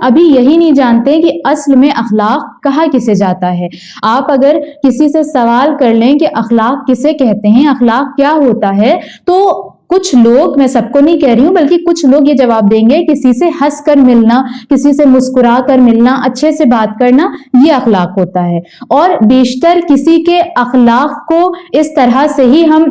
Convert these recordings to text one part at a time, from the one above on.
ابھی یہی نہیں جانتے کہ اصل میں اخلاق کہا کسے جاتا ہے۔ آپ اگر کسی سے سوال کر لیں کہ اخلاق کسے کہتے ہیں، اخلاق کیا ہوتا ہے، تو کچھ لوگ، میں سب کو نہیں کہہ رہی ہوں بلکہ کچھ لوگ یہ جواب دیں گے کسی سے ہنس کر ملنا، کسی سے مسکرا کر ملنا، اچھے سے بات کرنا، یہ اخلاق ہوتا ہے۔ اور بیشتر کسی کے اخلاق کو اس طرح سے ہی ہم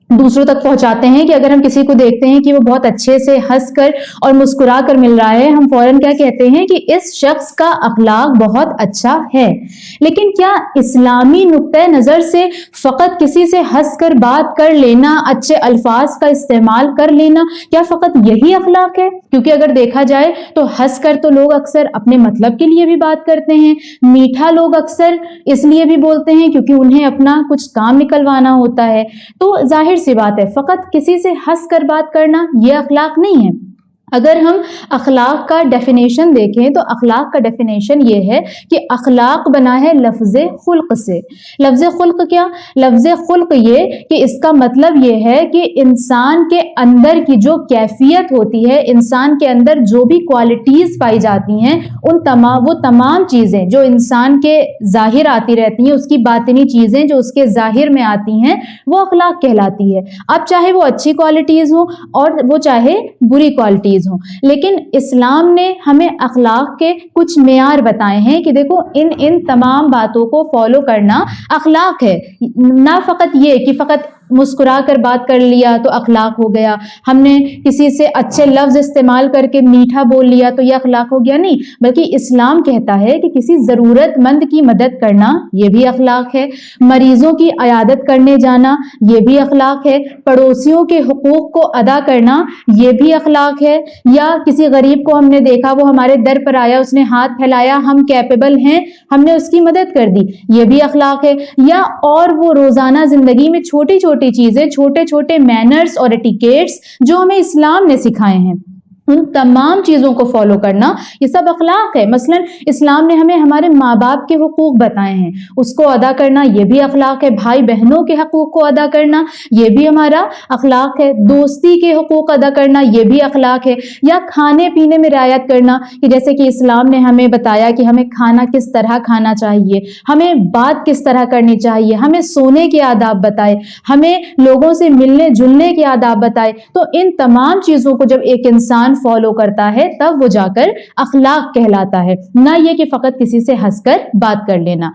دوسروں تک پہنچاتے ہیں کہ اگر ہم کسی کو دیکھتے ہیں کہ وہ بہت اچھے سے ہنس کر اور مسکرا کر مل رہا ہے، ہم فوراً کیا کہتے ہیں کہ اس شخص کا اخلاق بہت اچھا ہے۔ لیکن کیا اسلامی نقطۂ نظر سے فقط کسی سے ہنس کر بات کر لینا، اچھے الفاظ کا استعمال کر لینا، کیا فقط یہی اخلاق ہے؟ کیونکہ اگر دیکھا جائے تو ہنس کر تو لوگ اکثر اپنے مطلب کے لیے بھی بات کرتے ہیں، میٹھا لوگ اکثر اس لیے بھی بولتے ہیں کیونکہ انہیں اپنا کچھ کام نکلوانا ہوتا ہے۔ تو ظاہر سی بات ہے، فقط کسی سے ہنس کر بات کرنا یہ اخلاق نہیں ہے۔ اگر ہم اخلاق کا ڈیفینیشن دیکھیں تو اخلاق کا ڈیفینیشن یہ ہے کہ اخلاق بنا ہے لفظ خلق سے۔ لفظ خلق کیا؟ لفظ خلق یہ کہ اس کا مطلب یہ ہے کہ انسان کے اندر کی جو کیفیت ہوتی ہے، انسان کے اندر جو بھی کوالٹیز پائی جاتی ہیں، وہ تمام چیزیں جو انسان کے ظاہر آتی رہتی ہیں، اس کی باطنی چیزیں جو اس کے ظاہر میں آتی ہیں، وہ اخلاق کہلاتی ہے۔ اب چاہے وہ اچھی کوالٹیز ہوں اور وہ چاہے بری کوالٹیز ہوں، لیکن اسلام نے ہمیں اخلاق کے کچھ معیار بتائے ہیں کہ دیکھو ان تمام باتوں کو فالو کرنا اخلاق ہے۔ نہ فقط یہ کہ فقط مسکرا کر بات کر لیا تو اخلاق ہو گیا، ہم نے کسی سے اچھے لفظ استعمال کر کے میٹھا بول لیا تو یہ اخلاق ہو گیا، نہیں، بلکہ اسلام کہتا ہے کہ کسی ضرورت مند کی مدد کرنا یہ بھی اخلاق ہے، مریضوں کی عیادت کرنے جانا یہ بھی اخلاق ہے، پڑوسیوں کے حقوق کو ادا کرنا یہ بھی اخلاق ہے، یا کسی غریب کو ہم نے دیکھا وہ ہمارے در پر آیا، اس نے ہاتھ پھیلایا، ہم کیپیبل ہیں، ہم نے اس کی مدد کر دی، یہ بھی اخلاق ہے۔ یا اور وہ روزانہ زندگی میں چھوٹی چھوٹی چیزیں، چھوٹے چھوٹے مینرز اور ایٹیکیٹس جو ہمیں اسلام نے سکھائے ہیں، ان تمام چیزوں کو فالو کرنا یہ سب اخلاق ہے۔ مثلا اسلام نے ہمیں ہمارے ماں باپ کے حقوق بتائے ہیں، اس کو ادا کرنا یہ بھی اخلاق ہے، بھائی بہنوں کے حقوق کو ادا کرنا یہ بھی ہمارا اخلاق ہے، دوستی کے حقوق ادا کرنا یہ بھی اخلاق ہے، یا کھانے پینے میں رعایت کرنا کہ جیسے کہ اسلام نے ہمیں بتایا کہ ہمیں کھانا کس طرح کھانا چاہیے، ہمیں بات کس طرح کرنی چاہیے، ہمیں سونے کے آداب بتائے، ہمیں لوگوں سے ملنے جلنے کے آداب بتائے۔ تو ان تمام چیزوں کو جب ایک انسان فالو کرتا ہے تب وہ جا کر اخلاق کہلاتا ہے، نہ یہ کہ فقط کسی سے ہنس کر بات کر لینا۔